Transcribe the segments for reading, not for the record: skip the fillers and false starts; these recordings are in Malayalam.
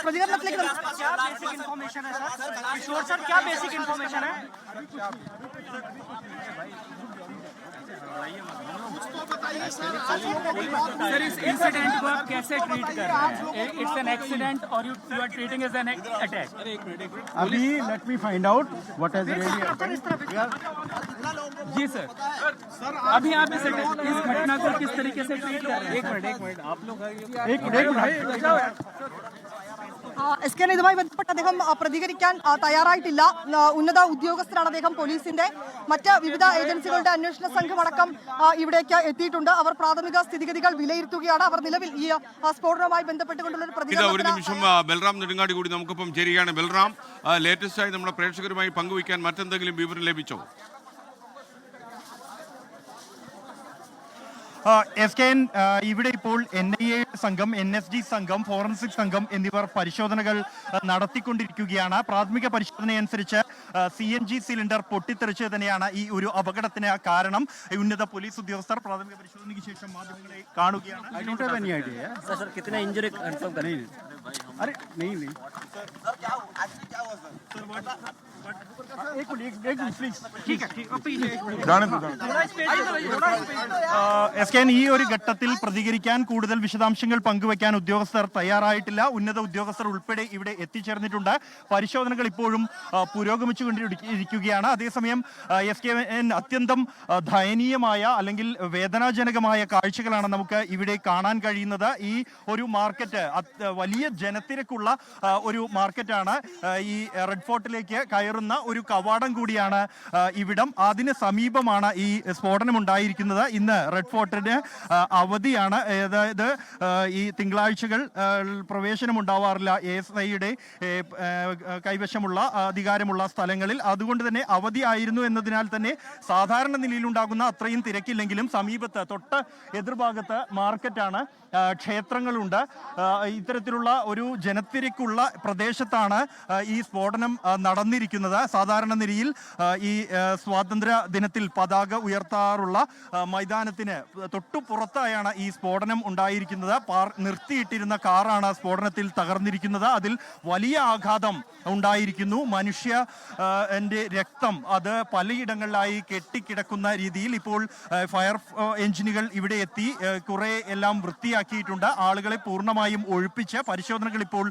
प्रतिകരണത്തിലേക്ക് क्या बेसिक इन्फॉर्मेशन है सर? किशोर सर क्या बेसिक इन्फॉर्मेशन है? सर इस इंसिडेंट को आप कैसे ट्रीट कर रहे हैं? इट्स एन एक्सीडेंट और you are treating as an attack? अभी let me find out what has really happened. जी सर, अभी आप इस घटना को किस तरीके से ट्रीट कर रहे हैं? एक मिनट आप लोग എസ് കെ ഇതുമായി ബന്ധപ്പെട്ട് അദ്ദേഹം പ്രതികരിക്കാൻ തയ്യാറായിട്ടില്ല. ഉന്നത ഉദ്യോഗസ്ഥരാണ് അദ്ദേഹം. പോലീസിന്റെ മറ്റ് വിവിധ ഏജൻസികളുടെ അന്വേഷണ സംഘം അടക്കം ഇവിടേക്ക് എത്തിയിട്ടുണ്ട്. അവർ പ്രാഥമിക സ്ഥിതിഗതികൾ വിലയിരുത്തുകയാണ്. അവർ നിലവിൽ ഈ സ്ഫോടനവുമായി ബന്ധപ്പെട്ടുകൊണ്ടുള്ള ഒരു പ്രതികരണം. ഒരു നിമിഷം ബൽറാം നെടുങ്ങാടി കൂടി നമുക്കൊപ്പം ചേരുകയാണ്. ബൽറാം, ലേറ്റസ്റ്റ് ആയി നമ്മുടെ പ്രേക്ഷകരുമായി പങ്കുവയ്ക്കാൻ മറ്റെന്തെങ്കിലും വിവരം ലഭിച്ചോ? SKN ഇവിടെ ഇപ്പോൾ NIA സംഘം, NSG സംഘം, ഫോറൻസിക് സംഘം എന്നിവർ പരിശോധനകൾ നടത്തിക്കൊണ്ടിരിക്കുകയാണ്. പ്രാഥമിക പരിശോധനയനുസരിച്ച് CNG സിലിണ്ടർ പൊട്ടിത്തെറിച്ച് തന്നെയാണ് ഈ ഒരു അപകടത്തിന് കാരണം. ഉന്നത പോലീസ് ഉദ്യോഗസ്ഥർ പ്രാഥമിക പരിശോധനയ്ക്ക് ശേഷം മാധ്യമങ്ങളെ കാണുകയാണ്. SKN ഈ ഒരു ഘട്ടത്തിൽ പ്രതികരിക്കാൻ കൂടുതൽ വിശദാംശങ്ങൾ പങ്കുവയ്ക്കാൻ ഉദ്യോഗസ്ഥർ തയ്യാറായിട്ടില്ല. ഉന്നത ഉദ്യോഗസ്ഥർ ഉൾപ്പെടെ ഇവിടെ എത്തിച്ചേർന്നിട്ടുണ്ട്. പരിശോധനകൾ ഇപ്പോഴും പുരോഗമിച്ചുകൊണ്ടിരിക്കുകയാണ്. അതേസമയം SKN അത്യന്തം ദയനീയമായ അല്ലെങ്കിൽ വേദനാജനകമായ കാഴ്ചകളാണ് നമുക്ക് ഇവിടെ കാണാൻ കഴിയുന്നത്. ഈ ഒരു മാർക്കറ്റ് വലിയ ജനത്തിരക്കുള്ള ഒരു മാർക്കറ്റാണ്. ഈ റെഡ് ഫോർട്ടിലേക്ക് കയറുന്ന ഒരു കവാടം കൂടിയാണ് ഇവിടം. അതിന് സമീപമാണ് ഈ സ്ഫോടനം ഉണ്ടായിരിക്കുന്നത്. ഇന്ന് റെഡ് ഫോർട്ടിന് അവധിയാണ്. അതായത് ഈ തിങ്കളാഴ്ചകൾ പ്രവേശനം ഉണ്ടാവാറില്ല ASIയുടെ കൈവശമുള്ള അധികാരമുള്ള സ്ഥലങ്ങളിൽ. അതുകൊണ്ട് തന്നെ അവധി ആയിരുന്നു എന്നതിനാൽ തന്നെ സാധാരണ നിലയിലുണ്ടാകുന്ന അത്രയും തിരക്കില്ലെങ്കിലും സമീപത്ത് തൊട്ട് എതിർഭാഗത്ത് മാർക്കറ്റാണ്, ക്ഷേത്രങ്ങളുണ്ട്. ഇത്തരത്തിലുള്ള ഒരു ജനത്തിരക്കുള്ള പ്രദേശത്താണ് ഈ സ്ഫോടനം നടന്നിരിക്കുന്നത്. സാധാരണ നിലയിൽ ഈ സ്വാതന്ത്ര്യ ദിനത്തിൽ പതാക ഉയർത്താറുള്ള മൈതാനത്തിന് തൊട്ടുപുറത്തായാണ് ഈ സ്ഫോടനം ഉണ്ടായിരിക്കുന്നത്. നിർത്തിയിട്ടിരുന്ന കാറാണ് സ്ഫോടനത്തിൽ തകർന്നിരിക്കുന്നത്. അതിൽ വലിയ ആഘാതം ഉണ്ടായിരിക്കുന്നു. മനുഷ്യന്റെ രക്തം അത് പലയിടങ്ങളിലായി കെട്ടിക്കിടക്കുന്ന രീതിയിൽ ഇപ്പോൾ ഫയർ എഞ്ചിനുകൾ ഇവിടെ എത്തി കുറെ എല്ലാം വൃത്തിയാക്കിയിട്ടുണ്ട്. ആളുകളെ പൂർണ്ണമായും ഒഴിപ്പിച്ച് പരിശോധനകൾ ഇപ്പോൾ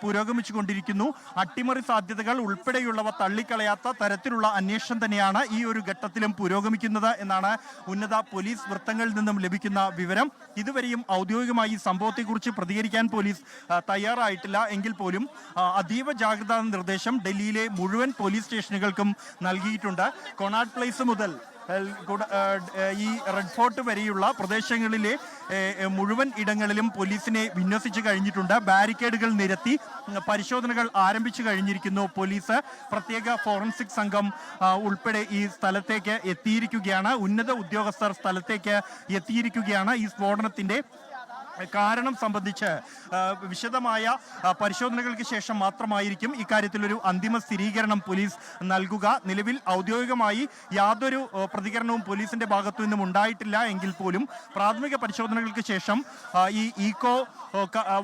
പുരോഗമിച്ചു കൊണ്ടിരിക്കുന്നു. അട്ടിമറി സാധ്യതകൾ ഉൾപ്പെടെയുള്ളവ തള്ളിക്കളയാത്ത തരത്തിലുള്ള അന്വേഷണം തന്നെയാണ് ഈ ഒരു ഘട്ടത്തിലും പുരോഗമിക്കുന്നത് എന്നാണ് ഉന്നത പോലീസ് വൃത്തങ്ങളിൽ നിന്നും ലഭിക്കുന്ന വിവരം. ഇതുവരെയും ഔദ്യോഗികമായി ഈ സംഭവത്തെക്കുറിച്ച് പ്രതികരിക്കാൻ പോലീസ് തയ്യാറായിട്ടില്ല എങ്കിൽ പോലും അതീവ ജാഗ്രതാ നിർദ്ദേശം ഡൽഹിയിലെ മുഴുവൻ പോലീസ് സ്റ്റേഷനുകൾക്കും നൽകിയിട്ടുണ്ട്. കൊണാട്ട് പ്ലേസ് മുതൽ ഈ റെഡ് ഫോർട്ട് വരെയുള്ള പ്രദേശങ്ങളിലെ മുഴുവൻ ഇടങ്ങളിലും പോലീസിനെ വിന്യസിച്ചു കഴിഞ്ഞിട്ടുണ്ട്. ബാരിക്കേഡുകൾ നിരത്തി പരിശോധനകൾ ആരംഭിച്ചു കഴിഞ്ഞിരിക്കുന്നു. പോലീസ് പ്രത്യേക ഫോറൻസിക് സംഘം ഉൾപ്പെടെ ഈ സ്ഥലത്തേക്ക് എത്തിയിരിക്കുകയാണ്. ഉന്നത ഉദ്യോഗസ്ഥർ സ്ഥലത്തേക്ക് എത്തിയിരിക്കുകയാണ്. ഈ സ്ഫോടനത്തിന്റെ കാരണം സംബന്ധിച്ച് വിശദമായ പരിശോധനകൾക്ക് ശേഷം മാത്രമായിരിക്കും ഇക്കാര്യത്തിൽ ഒരു അന്തിമ സ്ഥിരീകരണം പോലീസ് നൽകുക. നിലവിൽ ഔദ്യോഗികമായി യാതൊരു പ്രതികരണവും പോലീസിന്റെ ഭാഗത്തു നിന്നും ഉണ്ടായിട്ടില്ല എങ്കിൽ പോലും പ്രാഥമിക പരിശോധനകൾക്ക് ശേഷം ഈ ഈക്കോ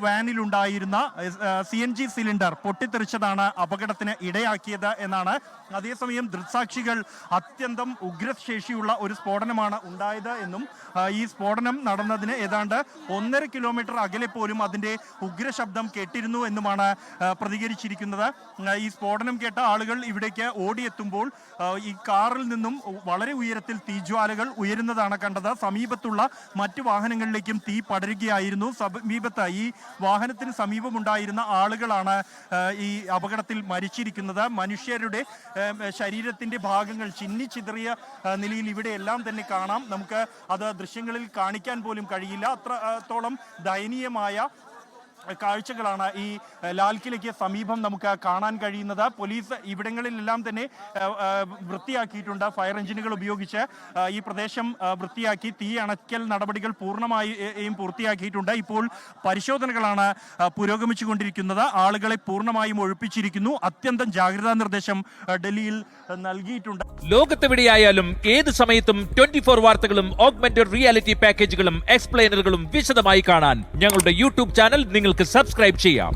വാനിലുണ്ടായിരുന്ന CNG സിലിണ്ടർ പൊട്ടിത്തെറിച്ചതാണ് അപകടത്തിന് ഇടയാക്കിയത് എന്നാണ്. അതേസമയം ദൃക്സാക്ഷികൾ അത്യന്തം ഉഗ്രശേഷിയുള്ള ഒരു സ്ഫോടനമാണ് ഉണ്ടായത് എന്നും ഈ സ്ഫോടനം നടന്നതിന് ഏതാണ്ട് 1.5 കിലോമീറ്റർ അകലെ പോലും അതിന്റെ ഉഗ്രശബ്ദം കേട്ടിരുന്നു എന്നുമാണ് പ്രതികരിച്ചിരിക്കുന്നത്. ഈ സ്ഫോടനം കേട്ട ആളുകൾ ഇവിടേക്ക് ഓടിയെത്തുമ്പോൾ ഈ കാറിൽ നിന്നും വളരെ ഉയരത്തിൽ തീജ്വാലകൾ ഉയരുന്നതാണ് കണ്ടത്. സമീപത്തുള്ള മറ്റു വാഹനങ്ങളിലേക്കും തീ പടരുകയായിരുന്നു. സമീപത്ത് ഈ വാഹനത്തിന് സമീപമുണ്ടായിരുന്ന ആളുകളാണ് ഈ അപകടത്തിൽ മരിച്ചിരിക്കുന്നത്. മനുഷ്യരുടെ ശരീരത്തിന്റെ ഭാഗങ്ങൾ ചിന്നിച്ചിതറിയ നിലയിൽ ഇവിടെയെല്ലാം തന്നെ കാണാം. നമുക്ക് അത് ദൃശ്യങ്ങളിൽ കാണിക്കാൻ പോലും കഴിയില്ല. അത്രത്തോളം ദയനീയമായ കാഴ്ചകളാണ് ഈ ലാൽക്കിലയ്ക്ക് സമീപം നമുക്ക് കാണാൻ കഴിയുന്നത്. പോലീസ് ഇവിടങ്ങളിലെല്ലാം തന്നെ വൃത്തിയാക്കിയിട്ടുണ്ട്. ഫയർ എഞ്ചിനുകൾ ഉപയോഗിച്ച് ഈ പ്രദേശം വൃത്തിയാക്കി തീ അണയ്ക്കൽ നടപടികൾ പൂർണ്ണമായും പൂർത്തിയാക്കിയിട്ടുണ്ട്. ഇപ്പോൾ പരിശോധനകളാണ് പുരോഗമിച്ചുകൊണ്ടിരിക്കുന്നത്. ആളുകളെ പൂർണ്ണമായും ഒഴിപ്പിച്ചിരിക്കുന്നു. അത്യന്തം ജാഗ്രതാ നിർദ്ദേശം ഡൽഹിയിൽ നൽകിയിട്ടുണ്ട്. ലോകത്തെവിടെയായാലും ഏത് സമയത്തും 24 വാർത്തകളും ഓഗ്മെന്റഡ് റിയാലിറ്റി പാക്കേജുകളും എക്സ്പ്ലെയിനറുകളും വിശദമായി കാണാൻ ഞങ്ങളുടെ യൂട്യൂബ് ചാനൽ നിങ്ങൾക്ക് സബ്സ്ക്രൈബ് ചെയ്യാം.